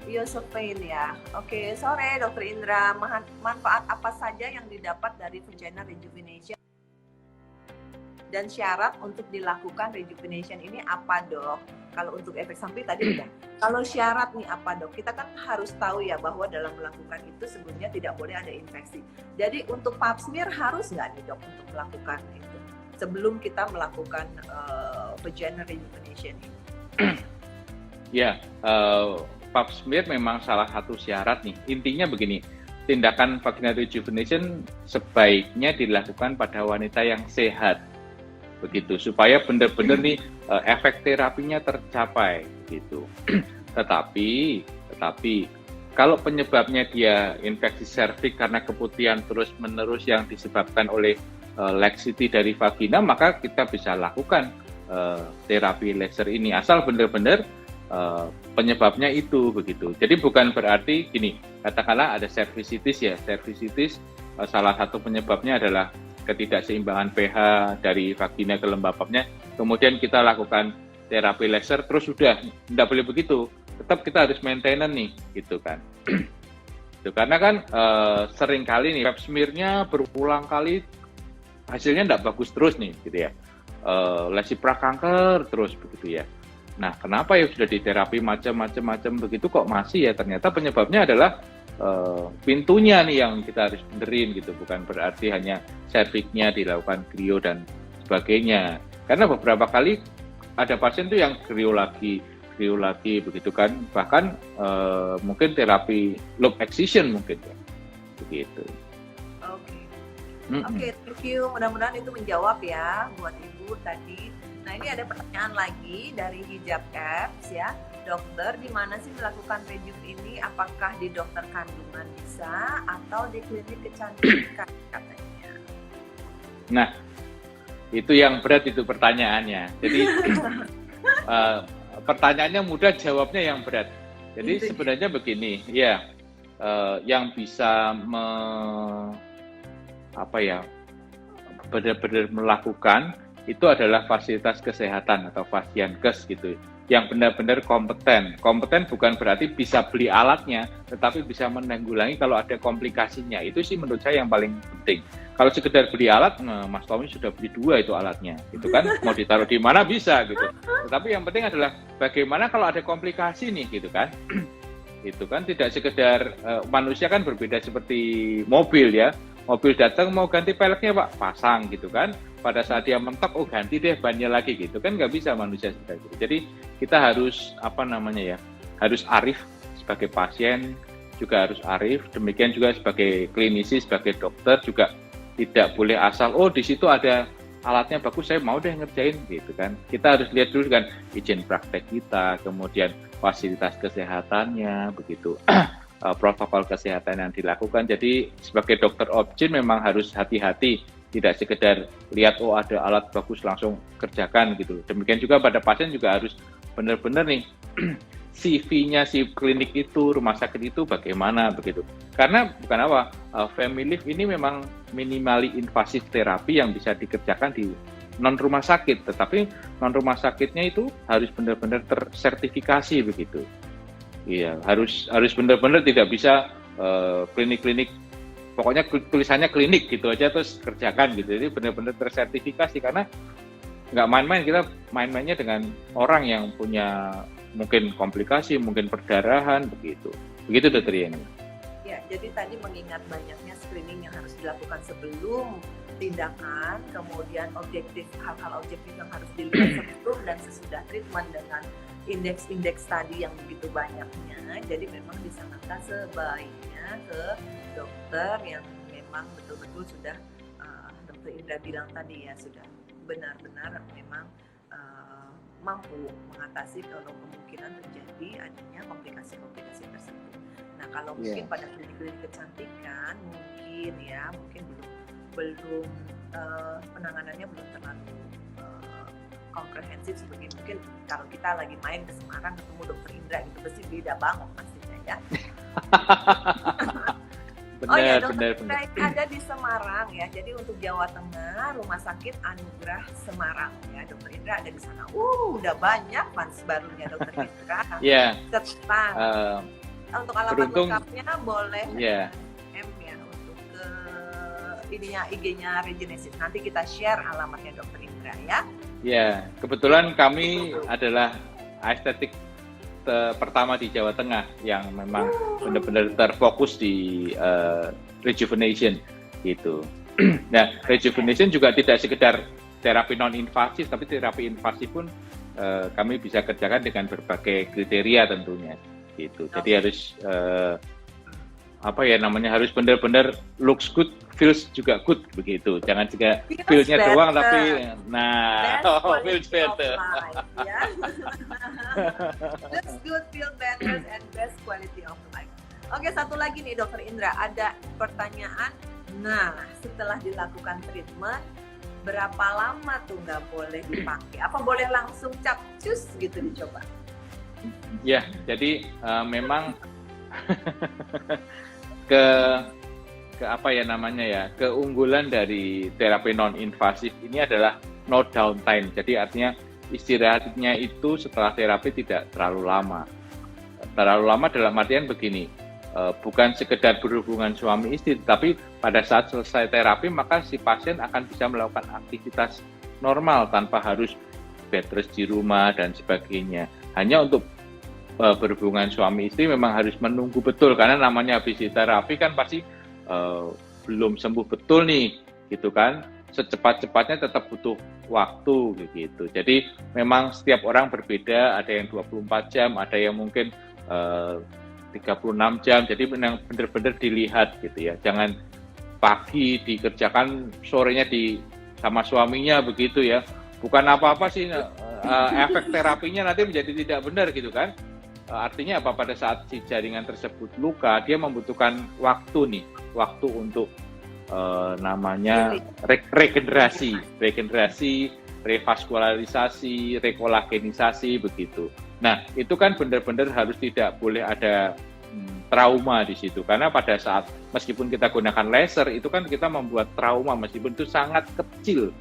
Yosefin ya. Oke, sore Dokter Indra. Manfaat apa saja yang didapat dari vaginal rejuvenation? Dan syarat untuk dilakukan rejuvenation ini apa, Dok? Kalau untuk efek samping tadi udah. Kalau syarat nih apa dok? Kita kan harus tahu ya bahwa dalam melakukan itu sebelumnya tidak boleh ada infeksi. Jadi untuk pap smear harus nggak nih dok untuk melakukan itu sebelum kita melakukan vaginal rejuvenation ini? Ya, pap smear memang salah satu syarat nih. Intinya begini, tindakan vaginal rejuvenation sebaiknya dilakukan pada wanita yang sehat, begitu, supaya benar-benar nih efek terapinya tercapai, gitu. Tetapi kalau penyebabnya dia infeksi serviks karena keputihan terus-menerus yang disebabkan oleh laxity dari vagina, maka kita bisa lakukan terapi laser ini, asal benar-benar penyebabnya itu, begitu. Jadi bukan berarti gini, katakanlah ada cervicitis ya, cervicitis salah satu penyebabnya adalah ketidakseimbangan pH dari vagina ke lembabnya, kemudian kita lakukan terapi laser terus sudah, tidak boleh begitu, tetap kita harus maintenance nih, gitu kan. Karena kan sering kali nih pap smear-nya berulang kali hasilnya tidak bagus terus nih, gitu ya, lesi prakanker terus, begitu ya. Nah, kenapa ya sudah diterapi macam-macam begitu kok masih ya? Ternyata penyebabnya adalah pintunya nih yang kita harus benerin, gitu. Bukan berarti hanya serviksnya dilakukan krio dan sebagainya. Karena beberapa kali ada pasien tuh yang krio lagi begitu kan. Bahkan mungkin terapi loop excision mungkin ya, begitu. Oke, thank you. Mudah-mudahan itu menjawab ya buat Ibu tadi. Nah, ini ada pertanyaan lagi dari Hijab Apps ya. Dokter, di mana sih melakukan rejuv ini? Apakah di dokter kandungan bisa atau di klinik kecantikan katanya? Nah, itu yang berat itu pertanyaannya. Jadi pertanyaannya mudah, jawabnya yang berat. Jadi Itu sebenarnya begini, ya, yang bisa benar-benar melakukan itu adalah fasilitas kesehatan atau Fasienkes gitu, yang benar-benar kompeten. Kompeten bukan berarti bisa beli alatnya, tetapi bisa menanggulangi kalau ada komplikasinya. Itu sih menurut saya yang paling penting. Kalau sekedar beli alat, nah, Mas Tommy sudah beli 2 itu alatnya, gitu kan? Mau ditaruh di mana bisa gitu. Tetapi yang penting adalah bagaimana kalau ada komplikasi nih, gitu kan? Itu kan tidak sekedar manusia kan berbeda seperti mobil ya. Mobil datang mau ganti peleknya Pak, pasang gitu kan. Pada saat dia mentok, oh ganti deh bannya lagi gitu kan, nggak bisa manusia seperti itu. Jadi kita harus harus arif sebagai pasien, juga harus arif. Demikian juga sebagai klinisi, sebagai dokter juga tidak boleh asal, oh di situ ada alatnya bagus, saya mau deh ngerjain gitu kan. Kita harus lihat dulu kan izin praktek kita, kemudian fasilitas kesehatannya, begitu. Protokol kesehatan yang dilakukan. Jadi sebagai dokter objin memang harus hati-hati, tidak sekedar lihat oh ada alat bagus langsung kerjakan gitu. Demikian juga pada pasien juga harus benar-benar nih CV-nya si klinik itu, rumah sakit itu bagaimana begitu. Karena bukan apa, family lift ini memang minimally invasive terapi yang bisa dikerjakan di non rumah sakit, tetapi non rumah sakitnya itu harus benar-benar tersertifikasi begitu. Iya, harus benar-benar tidak bisa klinik-klinik, pokoknya tulisannya klinik gitu aja terus kerjakan gitu. Jadi benar-benar tersertifikasi, karena nggak main-main, kita main-mainnya dengan orang yang punya mungkin komplikasi, mungkin perdarahan begitu. Begitu Dokter Yeni. Ya, jadi tadi mengingat banyaknya screening yang harus dilakukan sebelum tindakan, kemudian hal-hal objektif yang harus dilihat sebelum dan sesudah treatment dengan indeks-indeks tadi yang begitu banyaknya. Jadi memang disarankan sebaiknya ke dokter yang memang betul-betul sudah Dokter Indra bilang tadi ya, sudah benar-benar memang mampu mengatasi kalau kemungkinan terjadi adanya komplikasi-komplikasi tersebut. Nah, kalau mungkin pada klinik-klinik kecantikan mungkin belum penanganannya belum terlalu komprehensif seperti mungkin kalau kita lagi main ke Semarang ketemu Dokter Indra gitu, pasti beda banget pastinya ya. Dokter Indra ada di Semarang ya. Jadi untuk Jawa Tengah, Rumah Sakit Anugerah Semarang ya. Dokter Indra ada di sana. Udah banyak fans barunya Dokter Indra. Iya. Untuk alamat lengkapnya boleh M ya untuk IG-nya Regenesis. Nanti kita share alamatnya Dokter Indra ya. Ya, kebetulan kami adalah estetik pertama di Jawa Tengah yang memang benar-benar terfokus di rejuvenation gitu. Nah, rejuvenation juga tidak sekedar terapi non invasif, tapi terapi invasif pun kami bisa kerjakan dengan berbagai kriteria tentunya gitu. Jadi harus harus benar-benar looks good, feels juga good begitu. Jangan juga feel-nya doang tapi feels better. Ya. Looks good, feel better, and best quality of life. Oke, satu lagi nih Dokter Indra, ada pertanyaan. Nah, setelah dilakukan treatment, berapa lama tuh nggak boleh dipakai? Apa boleh langsung capcus gitu dicoba? Ya, jadi memang keunggulan dari terapi non invasif ini adalah no downtime. Jadi artinya istirahatnya itu setelah terapi tidak terlalu lama. Terlalu lama dalam artian begini, bukan sekedar berhubungan suami istri, tapi pada saat selesai terapi maka si pasien akan bisa melakukan aktivitas normal tanpa harus bed rest di rumah dan sebagainya. Hanya untuk berhubungan suami istri memang harus menunggu betul, karena namanya habis terapi kan pasti belum sembuh betul nih, gitu kan. Secepat-cepatnya tetap butuh waktu gitu. Jadi memang setiap orang berbeda, ada yang 24 jam, ada yang mungkin 36 jam. Jadi benar-benar dilihat gitu ya. Jangan pagi dikerjakan, sorenya sama suaminya begitu ya. Bukan apa-apa sih, efek terapinya nanti menjadi tidak benar gitu kan. Artinya apa, pada saat si jaringan tersebut luka, dia membutuhkan waktu untuk regenerasi, revaskularisasi, rekolagenisasi begitu. Nah, itu kan benar-benar harus tidak boleh ada trauma di situ, karena pada saat meskipun kita gunakan laser itu kan kita membuat trauma meskipun itu sangat kecil.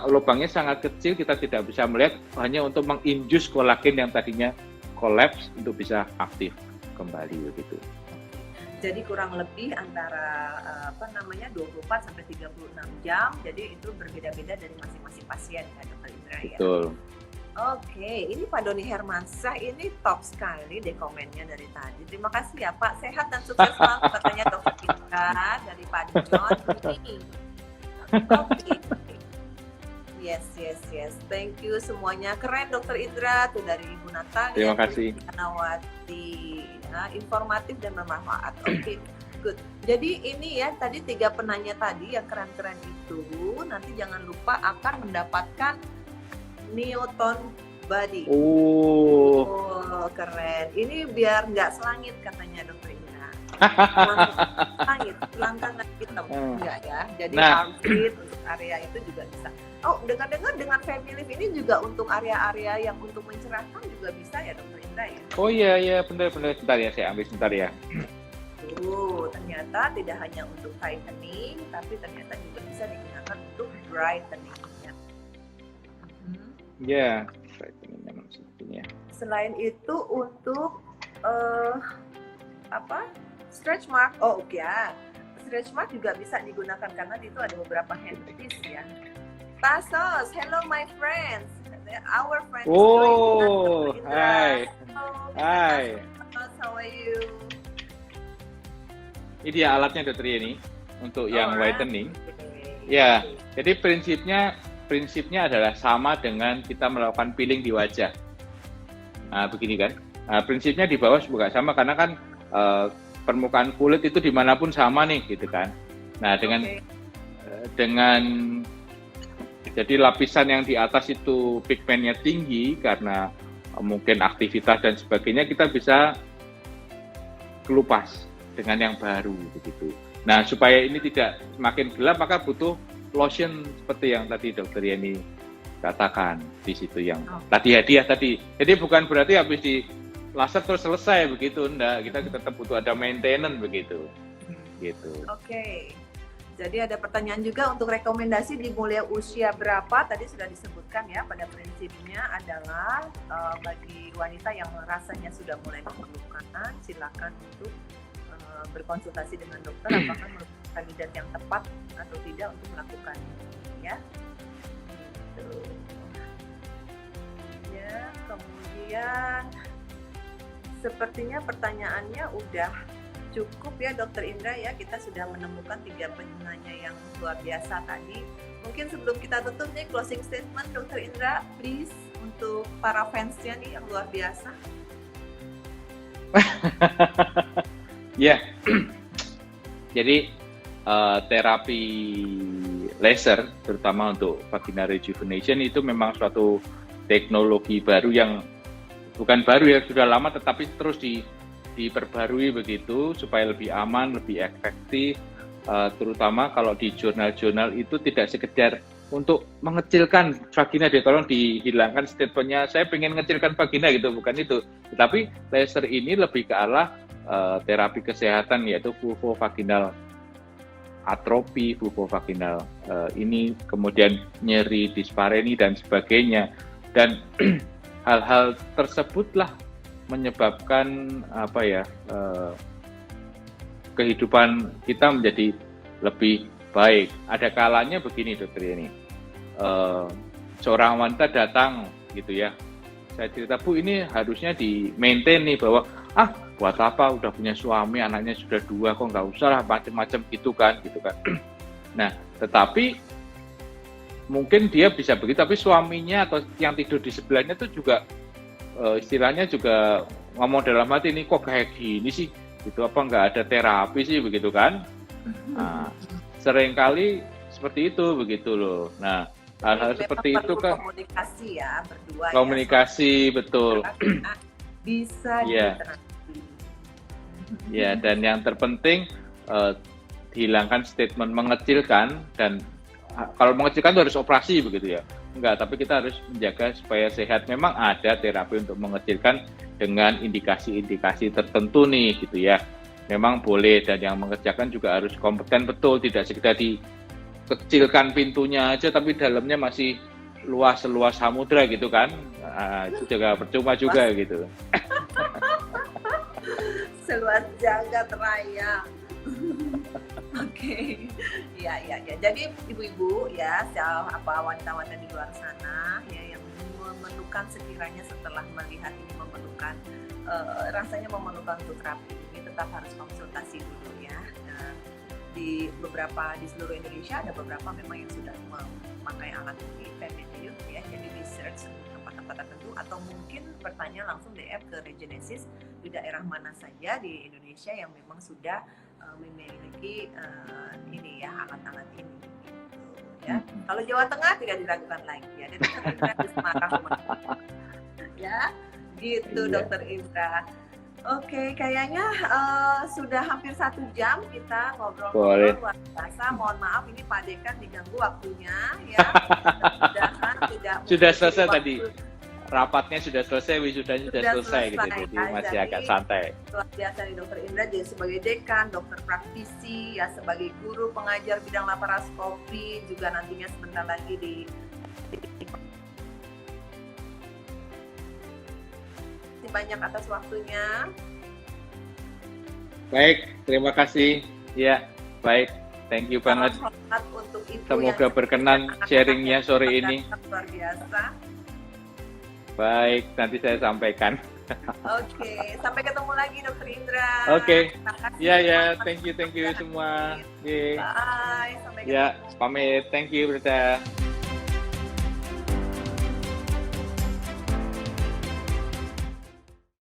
Lubangnya sangat kecil, kita tidak bisa melihat, hanya untuk menginjus kolagen yang tadinya kolaps untuk bisa aktif kembali begitu. Jadi kurang lebih antara 24 sampai 36 jam. Jadi itu berbeda-beda dari masing-masing pasien ya Dokter Indra ya. Betul. Oke, ini Pak Doni Hermansyah ini top sekali deh komennya dari tadi. Terima kasih ya Pak, sehat dan sukses selalu katanya Dokter Indra dari Pak John. Oke. Yes. Thank you semuanya. Keren Dokter Indra tuh dari Ibu Natalia. Terima kasih. Nawati. Nah, informatif dan bermanfaat. Oke, good. Jadi ini ya tadi 3 penanya tadi yang keren-keren itu nanti jangan lupa akan mendapatkan Neoton Body. Oh, keren. Ini biar nggak selangit katanya Dokter Indra. Selangit, selangkangan hitam. Enggak ya. Jadi outfit untuk area itu juga bisa. Oh, dengar-dengar dengan Family Lift ini juga untuk area-area yang untuk mencerahkan juga bisa ya Dokter Indra ya? Oh iya, benar. Sebentar ya, saya ambil sebentar ya. Ternyata tidak hanya untuk tightening, tapi ternyata juga bisa digunakan untuk brightening. Ya, brightening memang sebetulnya. Selain itu untuk stretch mark. Oh ya, stretch mark juga bisa digunakan karena itu ada beberapa handpiece ya. Tasos, hello my friends. Our friends. Oh, hi. Hi. How are you? Ini dia alatnya Dokter ini untuk yang whitening. Ya, jadi prinsipnya adalah sama dengan kita melakukan peeling di wajah. Nah, begini kan. Nah, prinsipnya di bawah juga sama karena kan permukaan kulit itu dimanapun sama nih, gitu kan. Nah, dengan jadi lapisan yang di atas itu pigmennya tinggi karena mungkin aktivitas dan sebagainya, kita bisa kelupas dengan yang baru begitu. Nah, supaya ini tidak semakin gelap maka butuh lotion seperti yang tadi Dokter Yeni katakan di situ yang tadi hadiah tadi. Jadi bukan berarti habis di laser terus selesai begitu, enggak. Kita tetap butuh ada maintenance begitu. Gitu. Oke. Jadi ada pertanyaan juga untuk rekomendasi di mulai usia berapa, tadi sudah disebutkan ya, pada prinsipnya adalah bagi wanita yang rasanya sudah mulai memerlukan, silakan untuk berkonsultasi dengan dokter apakah merupakan kandidat yang tepat atau tidak untuk melakukan ya. Gitu. Ya, kemudian Kemudian sepertinya pertanyaannya udah cukup ya Dokter Indra ya, kita sudah menemukan 3 penanya yang luar biasa tadi. Mungkin sebelum kita tutup nih closing statement Dokter Indra, please untuk para fansnya nih yang luar biasa. Ya, jadi terapi laser, terutama untuk vaginal rejuvenation itu memang suatu teknologi baru yang bukan baru ya, sudah lama tetapi terus diperbarui begitu supaya lebih aman, lebih efektif, terutama kalau di jurnal-jurnal itu tidak sekedar untuk mengecilkan vagina, dia tolong dihilangkan statementnya saya pengen mengecilkan vagina gitu, bukan itu, tetapi laser ini lebih ke arah terapi kesehatan yaitu vulvovaginal atrofi, vulvovaginal ini kemudian nyeri dispareni dan sebagainya, dan hal-hal tersebutlah menyebabkan kehidupan kita menjadi lebih baik. Ada kalanya begini dokter ini, seorang wanita datang gitu ya, saya cerita Bu ini harusnya di maintain nih bahwa buat apa udah punya suami, anaknya sudah 2 kok nggak usah lah macam-macam gitu kan. Nah tetapi mungkin dia bisa begitu, tapi suaminya atau yang tidur di sebelahnya tuh juga istilahnya juga ngomong dalam hati ini kok kayak gini sih, gitu apa nggak ada terapi sih begitu kan. Nah, seringkali seperti itu begitu loh. Nah hal-hal seperti itu kan komunikasi ya berdua, komunikasi ya, betul bisa diterapkan. Ya, dan yang terpenting dihilangkan statement mengecilkan, dan kalau mengecilkan itu harus operasi begitu ya. Enggak, tapi kita harus menjaga supaya sehat. Memang ada terapi untuk mengecilkan dengan indikasi-indikasi tertentu nih gitu ya. Memang boleh, dan yang mengerjakan juga harus kompeten betul, tidak sekedar dikecilkan pintunya aja tapi dalamnya masih luas samudra gitu kan. Nah, itu juga percuma juga gitu. Seluas jagat raya. Oke. Ya. Jadi ibu-ibu ya, wanita-wanita di luar sana ya yang memerlukan, sekiranya setelah melihat ini memerlukan rasanya memerlukan untuk terapi ini, tetap harus konsultasi dulu ya. Di seluruh Indonesia ada beberapa memang yang sudah memakai alat ini, Feminium ya, jadi research tempat-tempat tertentu, atau mungkin bertanya langsung DM ke Regenesis di daerah mana saja di Indonesia yang memang sudah memiliki ini ya, alat-alat ini gitu, ya. Kalau Jawa Tengah tidak diragukan lagi ya, dan Dokter Indra di Semarang ya gitu. Iya. Dokter Indra. Oke, kayaknya sudah hampir 1 jam kita ngobrol-ngobrol luar biasa. Mohon maaf ini Pak Dekan diganggu waktunya ya. Mudah-mudahan tidak sudah selesai tadi. Rapatnya sudah selesai, wisudanya sudah selesai gitu. Jadi masih agak santai. Luar biasa nih Dokter Indra, jadi sebagai dekan, dokter praktisi ya, sebagai guru pengajar bidang laparoskopi, juga nantinya sebentar lagi di banyak atas waktunya. Baik, terima kasih. Ya, baik. Thank you banget. Untuk ibu semoga berkenan sharingnya sore ini. Luar biasa. Baik, nanti saya sampaikan. Oke, sampai ketemu lagi Dokter Indra. Oke. Ya, thank you semua. Bye, sampai ketemu. Ya, pamit. Thank you, Brita.